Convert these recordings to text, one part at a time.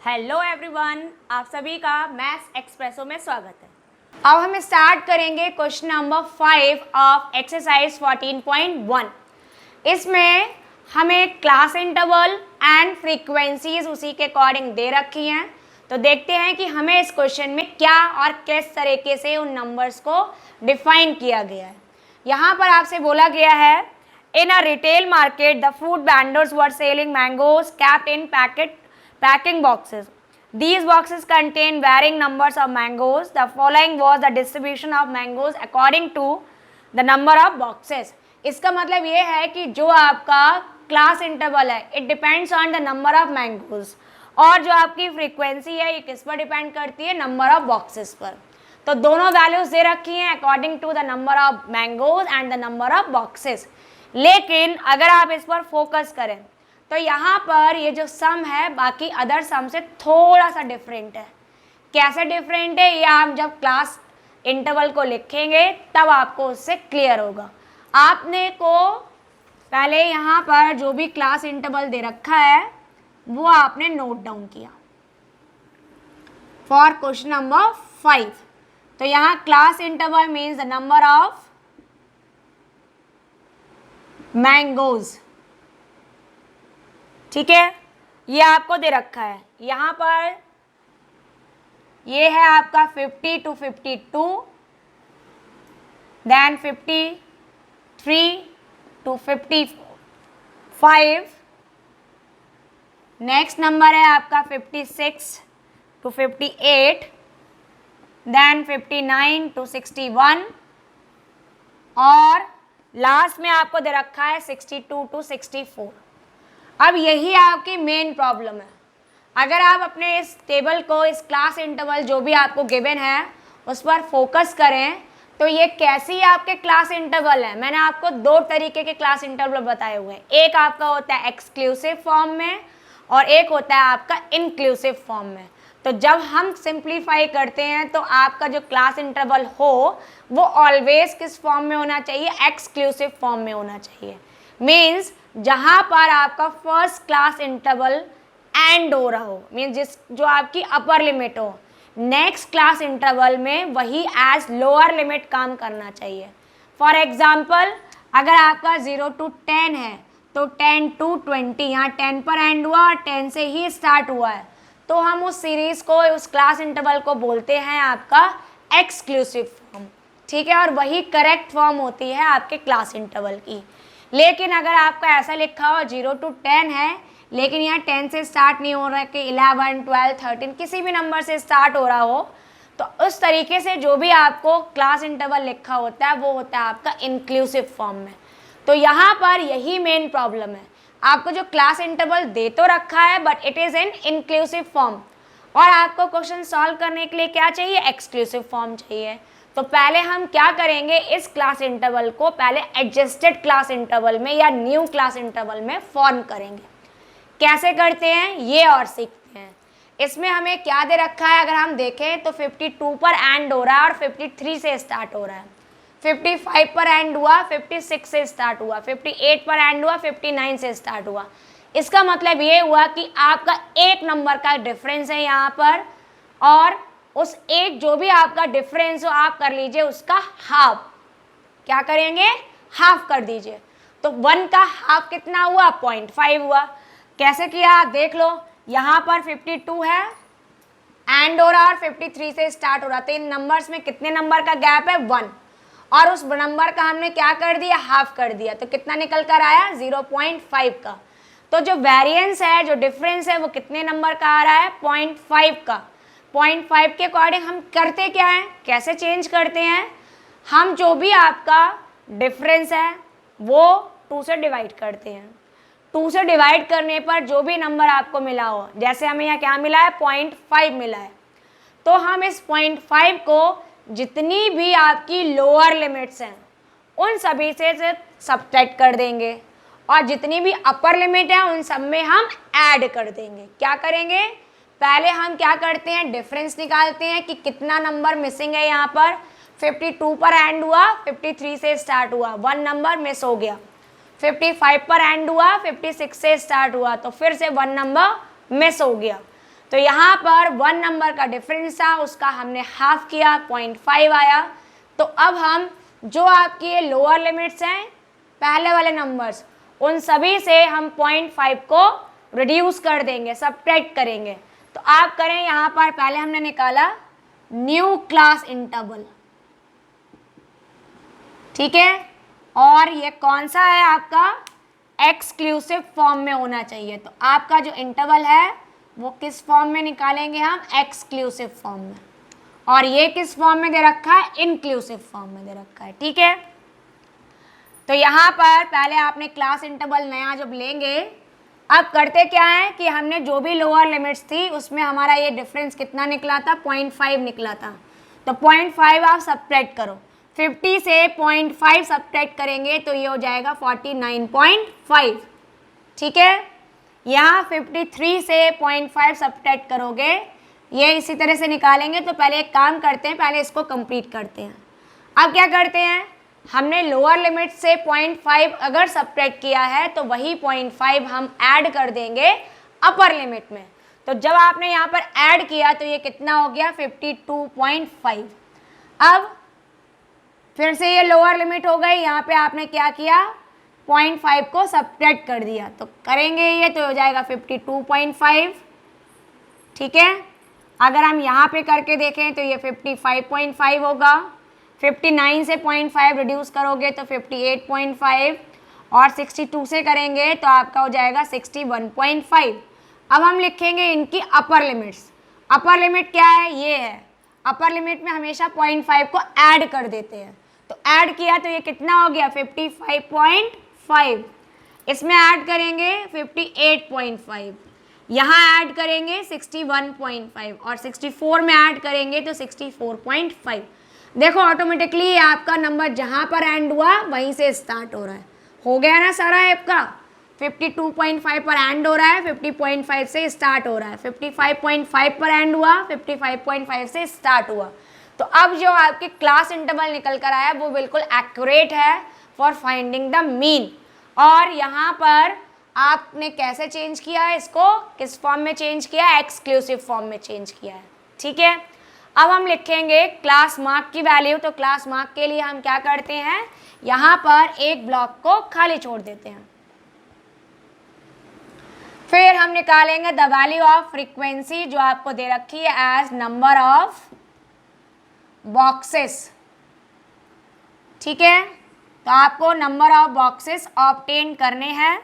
Hello everyone, आप सभी का मैथ्स एक्सप्रेसो में स्वागत है। अब हम स्टार्ट करेंगे क्वेश्चन नंबर 5 ऑफ एक्सरसाइज 14.1। इसमें हमें क्लास इंटरवल एंड फ्रीक्वेंसीज उसी के अकॉर्डिंग दे रखी हैं। तो देखते हैं कि हमें इस क्वेश्चन में क्या और किस तरीके से उन नंबर्स को डिफाइन किया गया है। यहाँ पर आपसे बोला गया है, in a retail market the food vendors were selling mangoes kept in packing boxes. These boxes contain varying numbers of mangoes. The following was the distribution of mangoes according to the number of boxes. इसका मतलब ये है कि जो आपका class interval है, it depends on the number of mangoes, और जो आपकी फ्रीक्वेंसी है ये किस पर डिपेंड करती है, नंबर ऑफ बॉक्सेस पर। तो दोनों वैल्यूज दे रखी हैं according to the number of mangoes and the number of boxes. लेकिन अगर आप इस पर फोकस करें तो यहाँ पर ये जो सम है बाकी अदर सम से थोड़ा सा डिफरेंट है। कैसे डिफरेंट है ये आप जब क्लास इंटरवल को लिखेंगे तब आपको उससे क्लियर होगा। आपने को पहले यहाँ पर जो भी क्लास इंटरवल दे रखा है वो आपने नोट डाउन किया फॉर क्वेश्चन नंबर 5। तो यहाँ class interval means the number of mangoes, ठीक है, ये आपको दे रखा है। यहाँ पर ये है आपका 50 to 52, then 53 to 55, next number है आपका 56 to 58, देन 59 to 61, और लास्ट में आपको दे रखा है 62 to 64। अब यही आपकी मेन प्रॉब्लम है। अगर आप अपने इस टेबल को, इस क्लास इंटरवल जो भी आपको गिवन है उस पर फोकस करें तो ये कैसी आपके क्लास इंटरवल है। मैंने आपको दो तरीके के क्लास इंटरवल बताए हुए हैं, एक आपका होता है एक्सक्लूसिव फॉर्म में और एक होता है आपका इंक्लूसिव फॉर्म में। तो जब हम सिंप्लीफाई करते हैं तो आपका जो क्लास इंटरवल हो वो ऑलवेज किस फॉर्म में होना चाहिए, एक्सक्लूसिव फॉर्म में होना चाहिए। मीन्स जहाँ पर आपका फर्स्ट क्लास इंटरवल एंड हो रहा हो, मीन्स जो आपकी अपर लिमिट हो, नेक्स्ट क्लास इंटरवल में वही एज लोअर लिमिट काम करना चाहिए। फॉर एग्जाम्पल अगर आपका 0 to 10 है तो 10 to 20, यहाँ 10 पर एंड हुआ और 10 से ही स्टार्ट हुआ है, तो हम उस सीरीज को, उस क्लास इंटरवल को बोलते हैं आपका एक्सक्लूसिव फॉर्म, ठीक है, और वही करेक्ट फॉर्म होती है आपके क्लास इंटरवल की। लेकिन अगर आपका ऐसा लिखा हो 0 to 10 है लेकिन यहाँ 10 से स्टार्ट नहीं हो रहा है कि 11, 12, 13 किसी भी नंबर से स्टार्ट हो रहा हो, तो उस तरीके से जो भी आपको क्लास इंटरवल लिखा होता है वो होता है आपका इंक्लूसिव फॉर्म में। तो यहाँ पर यही मेन प्रॉब्लम है, आपको जो क्लास इंटरवल दे तो रखा है but it is in inclusive form, और आपको क्वेश्चन सॉल्व करने के लिए क्या चाहिए, एक्सक्लूसिव फॉर्म चाहिए। तो पहले हम क्या करेंगे, इस क्लास इंटरवल को पहले एडजस्टेड क्लास इंटरवल में या न्यू क्लास इंटरवल में फॉर्म करेंगे। कैसे करते हैं ये और सीखते हैं। इसमें हमें क्या दे रखा है, अगर हम देखें तो 52 पर एंड हो रहा है और 53 से स्टार्ट हो रहा है, 55 पर एंड हुआ, 56 से स्टार्ट हुआ, 58 पर एंड हुआ, 59 से स्टार्ट हुआ। इसका मतलब ये हुआ कि आपका एक नंबर का डिफरेंस है यहाँ पर, और उस एक जो भी आपका डिफरेंस हो आप कर लीजिए उसका हाफ। क्या करेंगे, हाफ कर दीजिए। तो 1 का हाफ कितना हुआ, 0.5 हुआ। कैसे किया आप देख लो, यहाँ पर 52 है एंड हो रहा और 53 से स्टार्ट हो रहा, तो इन नंबर्स में कितने नंबर का गैप है, 1, और उस नंबर का हमने क्या कर दिया, हाफ कर दिया, तो कितना निकल कर आया, 0.5 का। तो जो वेरिएंस है, जो डिफरेंस है वो कितने नंबर का आ रहा है, 0.5 का। 0.5 के अकॉर्डिंग हम करते क्या हैं, कैसे चेंज करते हैं, हम जो भी आपका डिफरेंस है वो 2 से डिवाइड करते हैं। 2 से डिवाइड करने पर जो भी नंबर आपको मिला हो, जैसे हमें यहाँ क्या मिला है, 0.5 मिला है, तो हम इस 0.5 को जितनी भी आपकी लोअर लिमिट्स हैं उन सभी से सब्ट्रैक्ट कर देंगे, और जितनी भी अपर लिमिट है उन सब में हम ऐड कर देंगे। क्या करेंगे, पहले हम क्या करते हैं, डिफरेंस निकालते हैं कि कितना नंबर मिसिंग है। यहाँ पर 52 पर एंड हुआ, 53 से स्टार्ट हुआ, 1 नंबर मिस हो गया। 55 पर एंड हुआ, 56 से स्टार्ट हुआ, तो फिर से 1 नंबर मिस हो गया। तो यहाँ पर 1 नंबर का डिफरेंस था, उसका हमने हाफ किया, 0.5 आया। तो अब हम जो आपकी ये लोअर लिमिट्स हैं पहले वाले नंबर्स, उन सभी से हम 0.5 को रिड्यूस कर देंगे, सब्ट्रैक्ट करेंगे। तो आप करें, यहाँ पर पहले हमने निकाला न्यू क्लास इंटरवल, ठीक है, और ये कौन सा है आपका, एक्सक्लूसिव फॉर्म में होना चाहिए। तो आपका जो इंटरवल है वो किस फॉर्म में निकालेंगे हम, एक्सक्लूसिव फॉर्म में, और ये किस फॉर्म में दे रखा है, इंक्लूसिव फॉर्म में दे रखा है, ठीक है। तो यहाँ पर पहले आपने क्लास इंटरवल नया जब लेंगे, अब करते क्या है कि हमने जो भी लोअर लिमिट्स थी उसमें हमारा ये डिफरेंस कितना निकला था, 0.5 निकला था। तो 0.5 आप सब्ट्रैक्ट करो, 50 से 0.5 सब्ट्रैक्ट करेंगे तो ये हो जाएगा 49.5, ठीक है। यहाँ 53 से 0.5 सब्ट्रैक्ट करोगे, ये इसी तरह से निकालेंगे। तो पहले एक काम करते हैं, पहले इसको कंप्लीट करते हैं। अब क्या करते हैं, हमने लोअर लिमिट से 0.5 अगर सब्ट्रैक्ट किया है तो वही 0.5 हम ऐड कर देंगे अपर लिमिट में। तो जब आपने यहाँ पर ऐड किया तो ये कितना हो गया, 52.5। अब फिर से ये लोअर लिमिट हो गई, यहाँ पे आपने क्या किया, 0.5 को सब्ट्रैक्ट कर दिया। तो करेंगे ये तो हो जाएगा 52.5, ठीक है। अगर हम यहाँ पे करके देखें तो ये 55.5 होगा, 59 से 0.5 रिड्यूस करोगे तो 58.5, और 62 से करेंगे तो आपका हो जाएगा 61.5। अब हम लिखेंगे इनकी अपर लिमिट्स। अपर लिमिट क्या है, ये है। अपर लिमिट में हमेशा 0.5 को ऐड कर देते हैं। तो ऐड किया तो ये कितना हो गया, 55.5। इसमें ऐड करेंगे 58.5, यहाँ ऐड करेंगे 61.5, और 64 में ऐड करेंगे तो 64.5। देखो ऑटोमेटिकली आपका नंबर जहाँ पर एंड हुआ वहीं से स्टार्ट हो रहा है। हो गया ना सारा आपका, 52.5 पर एंड हो रहा है, 50.5 से स्टार्ट हो रहा है, 55.5 पर एंड हुआ, 55.5 से स्टार्ट हुआ। तो अब जो आपकी क्लास इंटरवल निकल कर आया वो बिल्कुल एक्यूरेट है फॉर फाइंडिंग द मीन। और यहाँ पर आपने कैसे चेंज किया है, इसको किस फॉर्म में चेंज किया है, एक्सक्लूसिव फॉर्म में चेंज किया है, ठीक है। अब हम लिखेंगे क्लास मार्क की वैल्यू। तो क्लास मार्क के लिए हम क्या करते हैं, यहाँ पर एक ब्लॉक को खाली छोड़ देते हैं। फिर हम निकालेंगे द वैल्यू ऑफ फ्रीक्वेंसी, जो आपको दे रखी है एज नंबर ऑफ बॉक्सेस, ठीक है। तो आपको नंबर ऑफ बॉक्सेस ऑब्टेन करने हैं।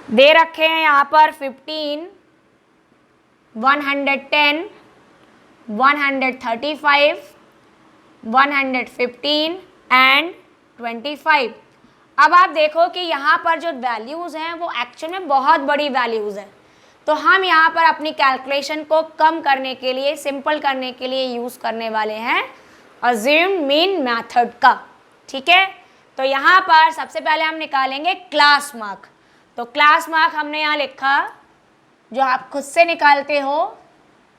दे रखे हैं यहाँ पर 15, 110, 135, 115 एंड 25। अब आप देखो कि यहाँ पर जो वैल्यूज़ हैं वो एक्चुअल में बहुत बड़ी वैल्यूज़ हैं। तो हम यहाँ पर अपनी कैलकुलेशन को कम करने के लिए, सिंपल करने के लिए यूज़ करने वाले हैं अज्यूम्ड मीन मेथड का, ठीक है। तो यहाँ पर सबसे पहले हम निकालेंगे क्लास मार्क। तो क्लास मार्क हमने यहाँ लिखा, जो आप खुद से निकालते हो।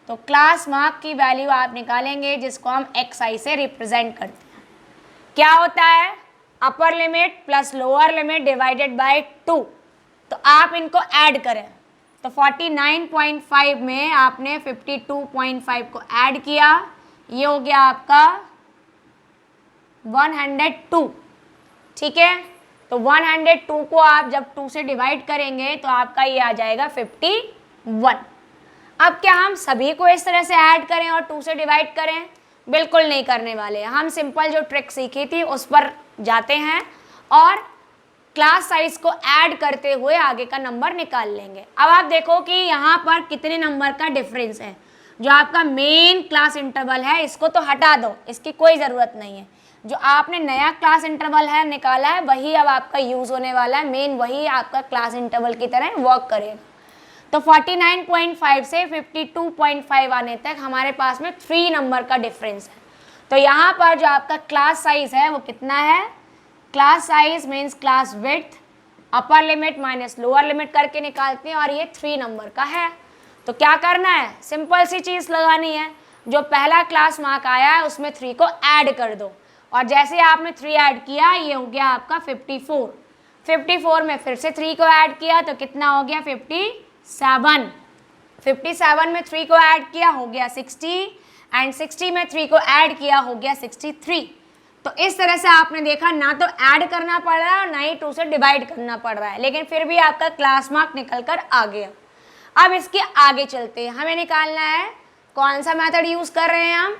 तो क्लास मार्क की वैल्यू आप निकालेंगे जिसको हम xi से रिप्रेजेंट करते हैं। क्या होता है, upper limit plus lower limit divided by 2। तो आप इनको ऐड करें तो 49.5 में आपने 52.5 को ऐड किया, ये हो गया आपका 102, ठीक है। तो 102 को आप जब 2 से डिवाइड करेंगे तो आपका ये आ जाएगा 51। अब क्या हम सभी को इस तरह से ऐड करें और 2 से डिवाइड करें, बिल्कुल नहीं करने वाले। हम सिंपल जो ट्रिक सीखी थी उस पर जाते हैं और क्लास साइज को ऐड करते हुए आगे का नंबर निकाल लेंगे। अब आप देखो कि यहाँ पर कितने नंबर का डिफरेंस है। जो आपका मेन क्लास इंटरवल है इसको तो हटा दो, इसकी कोई ज़रूरत नहीं है। जो आपने नया क्लास इंटरवल है निकाला है वही अब आपका यूज़ होने वाला है, मेन वही आपका क्लास इंटरवल की तरह वर्क करेगा। तो 49.5 से 52.5 आने तक हमारे पास में 3 नंबर का डिफरेंस है। तो यहाँ पर जो आपका क्लास साइज है वो कितना है, class size means class width, upper limit minus lower limit करके निकालते हैं और ये 3 नंबर का है। तो क्या करना है, सिंपल सी चीज़ लगानी है, जो पहला क्लास मार्क आया है उसमें 3 को ऐड कर दो और जैसे आपने 3 ऐड किया ये हो गया आपका 54। 54 में फिर से 3 को ऐड किया तो कितना हो गया 57। 57 में 3 को ऐड किया हो गया 60 एंड 60 में 3 को ऐड किया हो गया 63। तो इस तरह से आपने देखा ना तो ऐड करना पड़ रहा है और ना ही 2 से डिवाइड करना पड़ रहा है, लेकिन फिर भी आपका क्लास मार्क निकल कर आ गया। अब इसके आगे चलते हैं, हमें निकालना है कौन सा मेथड यूज़ कर रहे हैं हम,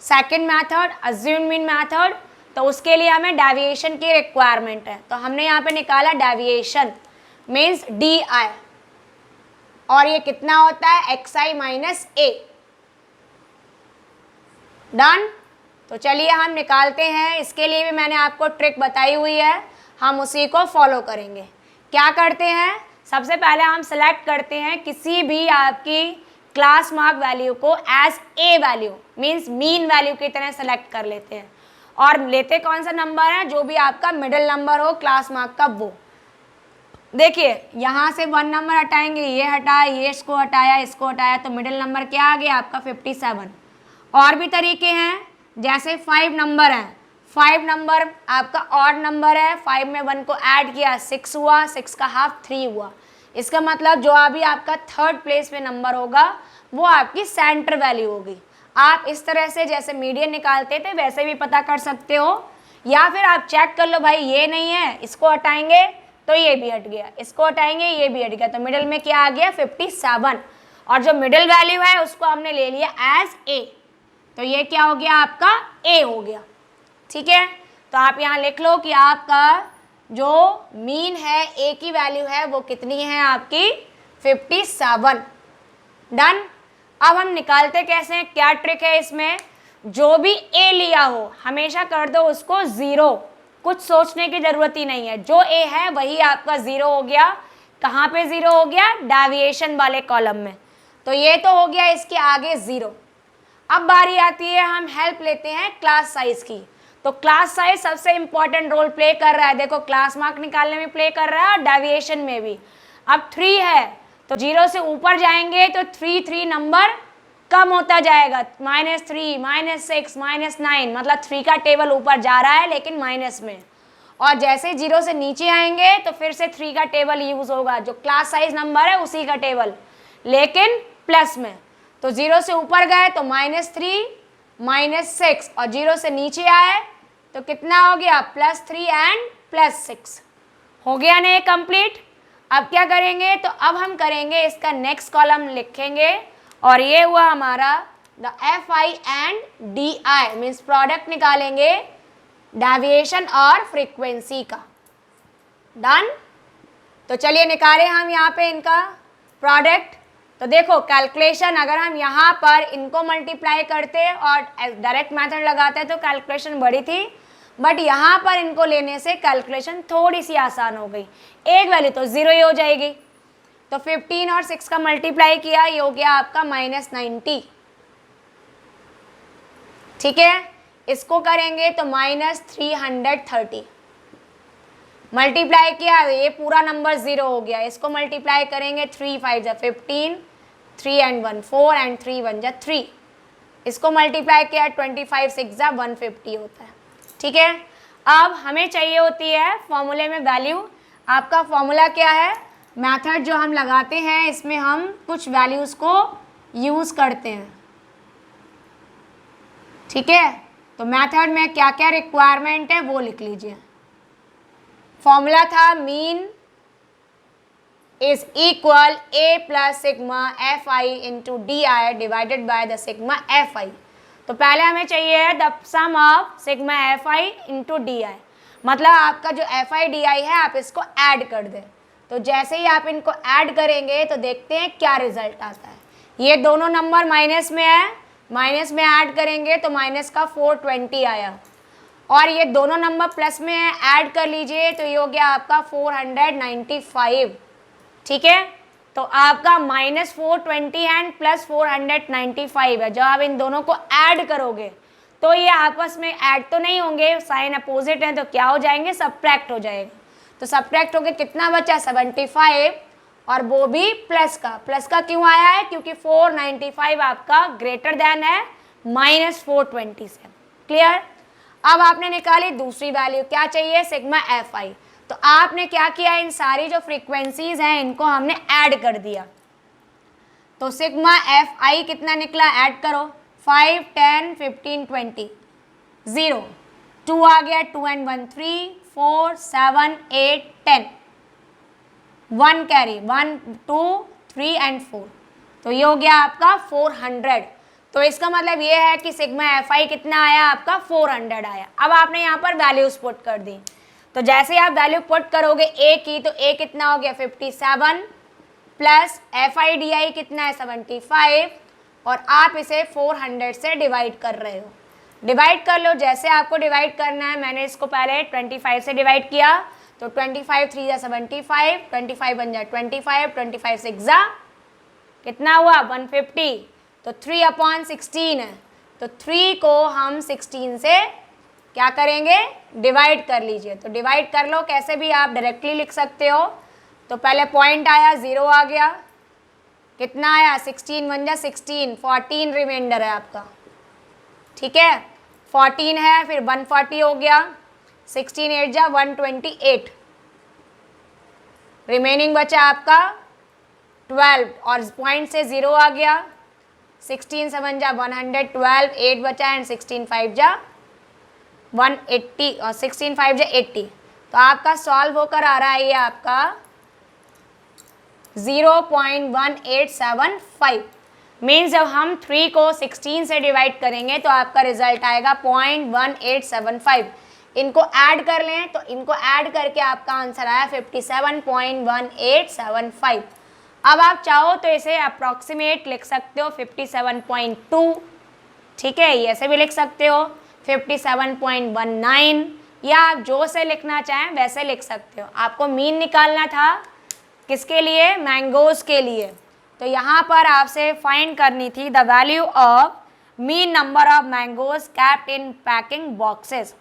second method assume mean method. तो उसके लिए हमें डेविएशन की रिक्वायरमेंट है, तो हमने यहाँ पे निकाला डेविएशन मीन्स DI, और ये कितना होता है XI माइनस A। डन। तो चलिए हम निकालते हैं, इसके लिए भी मैंने आपको ट्रिक बताई हुई है, हम उसी को फॉलो करेंगे। क्या करते हैं, सबसे पहले हम सेलेक्ट करते हैं किसी भी आपकी क्लास मार्क वैल्यू को as a value means mean value की तरह सेलेक्ट कर लेते हैं, और लेते कौन सा नंबर है, जो भी आपका मिडिल नंबर हो क्लास मार्क का वो। देखिए यहाँ से 1 नंबर हटाएंगे, ये हटाया, ये इसको हटाया, इसको हटाया, तो मिडिल नंबर क्या आ गया आपका 57। और भी तरीके हैं, जैसे 5 नंबर है, 5 नंबर आपका ऑड नंबर है, 5 में 1 को ऐड किया 6 हुआ, 6 का हाफ 3 हुआ। इसका मतलब जो अभी आपका थर्ड प्लेस पे नंबर होगा वो आपकी सेंटर वैल्यू होगी। आप इस तरह से जैसे मीडियन निकालते थे वैसे भी पता कर सकते हो, या फिर आप चेक कर लो भाई ये नहीं है, इसको हटाएंगे तो ये भी हट गया, इसको हटाएंगे ये भी हट गया, तो मिडिल में क्या आ गया 57, और जो मिडिल वैल्यू है उसको हमने ले लिया एज ए, तो ये क्या हो गया आपका ए हो गया। ठीक है, तो आप यहाँ लिख लो कि आपका जो मीन है ए की वैल्यू है वो कितनी है आपकी 57। डन। अब हम निकालते कैसे हैं, क्या ट्रिक है इसमें, जो भी ए लिया हो हमेशा कर दो उसको 0, कुछ सोचने की जरूरत ही नहीं है, जो ए है वही आपका 0 हो गया। कहाँ पे 0 हो गया, डेविएशन वाले कॉलम में, तो ये तो हो गया इसके आगे 0। अब बारी आती है हम हेल्प लेते हैं क्लास साइज की, तो क्लास साइज सबसे इंपॉर्टेंट रोल प्ले कर रहा है, देखो क्लास मार्क निकालने में प्ले कर रहा है और डेविएशन में भी। अब 3 है तो 0 से ऊपर जाएंगे तो 3 नंबर कम होता जाएगा, -3 -6 -9, मतलब 3 का टेबल ऊपर जा रहा है लेकिन माइनस में, और जैसे 0 से नीचे आएंगे तो फिर से 3 का टेबल यूज होगा, जो क्लास साइज नंबर है उसी का टेबल लेकिन प्लस में। तो 0 से ऊपर गए तो -3 -6, और 0 से नीचे आए तो कितना हो गया +3 एंड +6 हो गया ना ये कंप्लीट। अब क्या करेंगे, तो अब हम करेंगे इसका नेक्स्ट कॉलम लिखेंगे, और ये हुआ हमारा the FI and DI means product निकालेंगे डेविएशन और फ्रीक्वेंसी का। डन। तो चलिए निकालें हम यहाँ पे इनका प्रोडक्ट। तो देखो कैलकुलेशन अगर हम यहाँ पर इनको मल्टीप्लाई करते और डायरेक्ट मेथड लगाते तो कैलकुलेशन बड़ी थी, बट यहाँ पर इनको लेने से कैलकुलेशन थोड़ी सी आसान हो गई, एक वैल्यू तो 0 ही हो जाएगी। तो 15 और 6 का मल्टीप्लाई किया, ये हो गया आपका -90। ठीक है, इसको करेंगे तो -330, मल्टीप्लाई किया ये पूरा नंबर 0 हो गया, इसको मल्टीप्लाई करेंगे 3 5 जा 15, 3 एंड 1 4 एंड 3 1 जा 3, इसको मल्टीप्लाई किया 25 6 जा 150 होता है। ठीक है, अब हमें चाहिए होती है फॉर्मूले में वैल्यू। आपका फॉर्मूला क्या है, मेथड जो हम लगाते हैं इसमें हम कुछ वैल्यूज़ को यूज़ करते हैं। ठीक है, तो मेथड में क्या क्या रिक्वायरमेंट है वो लिख लीजिए। फॉर्मूला था mean is equal A plus sigma FI into DI divided by the sigma FI। तो पहले हमें चाहिए the sum of sigma FI into DI, मतलब आपका जो FI DI है आप इसको ऐड कर दें। तो जैसे ही आप इनको ऐड करेंगे तो देखते हैं क्या रिजल्ट आता है। ये दोनों नंबर माइनस में है, माइनस में ऐड करेंगे तो माइनस का 420 आया, और ये दोनों नंबर प्लस में है, ऐड कर लीजिए तो ये हो गया आपका 495। ठीक है, तो आपका -420 एंड +495 है। जब आप इन दोनों को ऐड करोगे तो ये आपस में ऐड तो नहीं होंगे, साइन अपोजिट है तो क्या हो जाएंगे, सब्ट्रैक्ट हो जाएगा। तो सब्ट्रैक्ट होके कितना बचा 75, और वो भी प्लस का क्यों आया है, क्योंकि 495 आपका ग्रेटर देन है -420 से। क्लियर। अब आपने निकाली दूसरी वैल्यू, क्या चाहिए सिग्मा FI। तो आपने क्या किया, इन सारी जो फ्रीक्वेंसीज हैं इनको हमने ऐड कर दिया। तो सिग्मा एफ आई कितना निकला, ऐड करो, 5, 10, 15, 20, 0, 2 आ गया, 2 and 1 3, 4, 7, 8, 10, 1 कैरी, 1, 2, 3 and 4, तो ये हो गया आपका 400। तो इसका मतलब ये है कि सिग्मा एफ आई कितना आया आपका, 400 आया। अब आपने यहाँ पर वैल्यूज पुट कर दी, तो जैसे आप वैल्यू पुट करोगे ए की, तो ए कितना हो गया 57 plus F I D I कितना है 75, और आप इसे 400 से डिवाइड कर रहे हो। डिवाइड कर लो, जैसे आपको डिवाइड करना है, मैंने इसको पहले 25 से डिवाइड किया, तो 25 3 75, 25 बन जाए 25, 25 6 कितना हुआ 150, तो 3/16 है, तो 3 को हम 16 से क्या करेंगे, डिवाइड कर लीजिए। तो डिवाइड कर लो, कैसे भी आप डायरेक्टली लिख सकते हो। तो पहले पॉइंट आया, 0 आ गया, कितना आया 16 बन जा 16, 14 रिमाइंडर है आपका, ठीक है 14 है, फिर 140 हो गया, 16 8 जा 128, रिमेनिंग बचा आपका 12, और पॉइंट से 0 आ गया, 16 7 जा 112, 8 बचा एंड 16 5 जा 180, और 16 5 जा 80। तो आपका सॉल्व होकर आ रहा है ये आपका 0.1875। मीन्स जब हम 3 को 16 से डिवाइड करेंगे तो आपका रिजल्ट आएगा 0.1875। इनको ऐड कर लें, तो इनको ऐड करके आपका आंसर आया 57.1875। अब आप चाहो तो इसे अप्रॉक्सीमेट लिख सकते हो 57.2, ठीक है, ये ऐसे भी लिख सकते हो 57.19, या आप जो से लिखना चाहें वैसे लिख सकते हो। आपको मीन निकालना था किसके लिए, मैंगोज के लिए। तो यहाँ पर आपसे फाइंड करनी थी the value of mean number of mangoes kept in packing boxes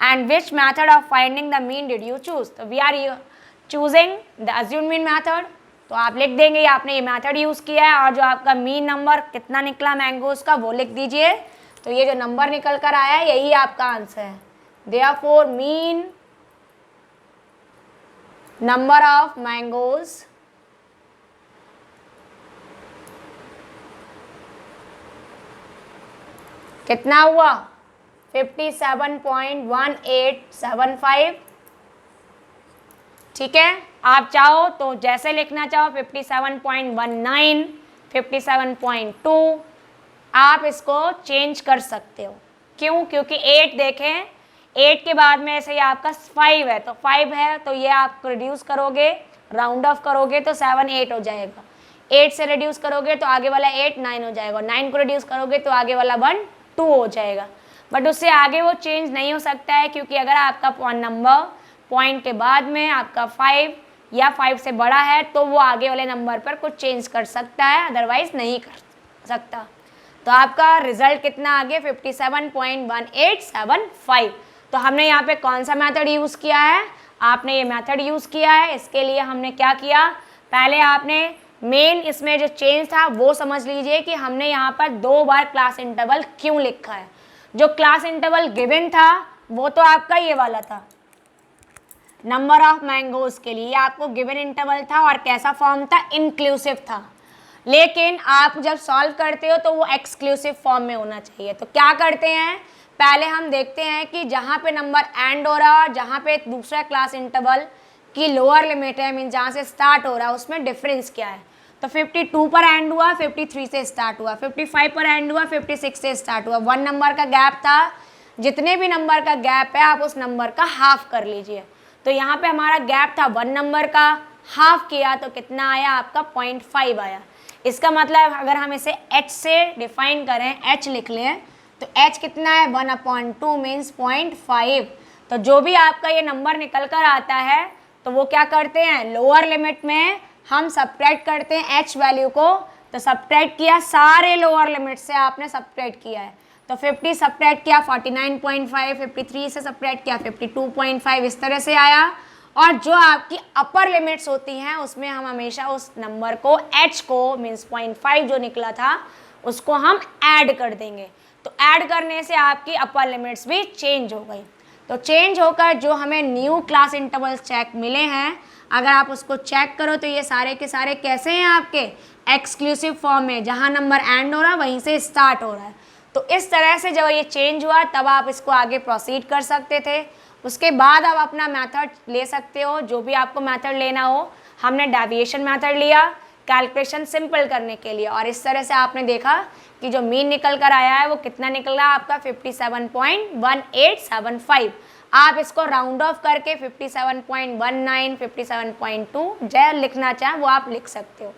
and which method of finding the mean did you choose. तो we are choosing the assumed mean method, तो आप लिख देंगे आपने ये मैथड यूज़ किया है, और जो आपका मीन नंबर कितना निकला मैंगोज का वो लिख दीजिए। तो ये जो नंबर निकल कर आया है यही आपका आंसर है। Therefore mean number of mangoes कितना हुआ 57.1875, ठीक है। आप चाहो तो जैसे लिखना चाहो 57.19, 57.2, आप इसको चेंज कर सकते हो। क्यों, क्योंकि 8 देखें, 8 के बाद में ऐसे ही आपका 5 है, तो 5 है तो ये आप रिड्यूस करोगे, राउंड ऑफ करोगे तो 7 8 हो जाएगा, 8 से रिड्यूस करोगे तो आगे वाला 8 9 हो जाएगा, 9 को रिड्यूस करोगे तो आगे वाला 1 2 हो जाएगा। बट उससे आगे वो चेंज नहीं हो सकता है, क्योंकि अगर आपका नंबर पॉइंट के बाद में आपका 5 या 5 से बड़ा है तो वो आगे वाले नंबर पर कुछ चेंज कर सकता है, अदरवाइज नहीं कर सकता। तो आपका रिजल्ट कितना आ गया 57.1875। तो हमने यहाँ पे कौन सा मेथड यूज़ किया है, आपने ये मेथड यूज़ किया है। इसके लिए हमने क्या किया, पहले आपने मेन इसमें जो चेंज था वो समझ लीजिए कि हमने यहाँ पर 2 बार क्लास इंटरवल क्यों लिखा है। जो क्लास इंटरवल गिवन था वो तो आपका ये वाला था, नंबर ऑफ मैंगोज के लिए आपको गिवन इंटरवल था, और कैसा फॉर्म था, इंक्लूसिव था। लेकिन आप जब सॉल्व करते हो तो वो एक्सक्लूसिव फॉर्म में होना चाहिए। तो क्या करते हैं, पहले हम देखते हैं कि जहाँ पे नंबर एंड हो रहा है और जहाँ पे दूसरा क्लास इंटरवल की लोअर लिमिट है, मीन जहाँ से स्टार्ट हो रहा है, उसमें डिफरेंस क्या है। तो 52 पर एंड हुआ, 53 से स्टार्ट हुआ, 55 पर एंड हुआ, 56 से स्टार्ट हुआ। 1 नंबर का गैप था, जितने भी नंबर का गैप है आप उस नंबर का हाफ कर लीजिए। तो यहाँ पे हमारा गैप था 1 नंबर का, हाफ किया तो कितना आया आपका 0.5 आया। इसका मतलब अगर हम इसे h से डिफाइन करें, h लिख लें, तो h कितना है 1/2 मीन्स 0.5। तो जो भी आपका ये नंबर निकल कर आता है तो वो क्या करते हैं, लोअर लिमिट में हम सब्ट्रैक्ट करते हैं h वैल्यू को। तो सब्ट्रैक्ट किया, सारे लोअर लिमिट से आपने सब्ट्रैक्ट किया है। तो 50 सब्ट्रैक्ट किया 49.5, 53 से सब्ट्रैक्ट किया 52.5, इस तरह से आया। और जो आपकी अपर लिमिट्स होती हैं उसमें हम हमेशा उस नंबर को h को मीन्स 0.5 जो निकला था उसको हम ऐड कर देंगे। तो ऐड करने से आपकी अपर लिमिट्स भी चेंज हो गई। तो चेंज होकर जो हमें न्यू क्लास इंटरवल्स चेक मिले हैं, अगर आप उसको चेक करो तो ये सारे के सारे कैसे हैं आपके एक्सक्लूसिव फॉर्म में, जहाँ नंबर एंड हो रहा है वहीं से स्टार्ट हो रहा है। तो इस तरह से जब ये चेंज हुआ तब आप इसको आगे प्रोसीड कर सकते थे। उसके बाद आप अपना मेथड ले सकते हो, जो भी आपको मेथड लेना हो। हमने डेविएशन मेथड लिया कैलकुलेशन सिंपल करने के लिए, और इस तरह से आपने देखा कि जो मीन निकल कर आया है वो कितना निकल रहा है आपका 57.1875। आप इसको राउंड ऑफ करके 57.19, 57.2 जय लिखना चाहें वो आप लिख सकते हो।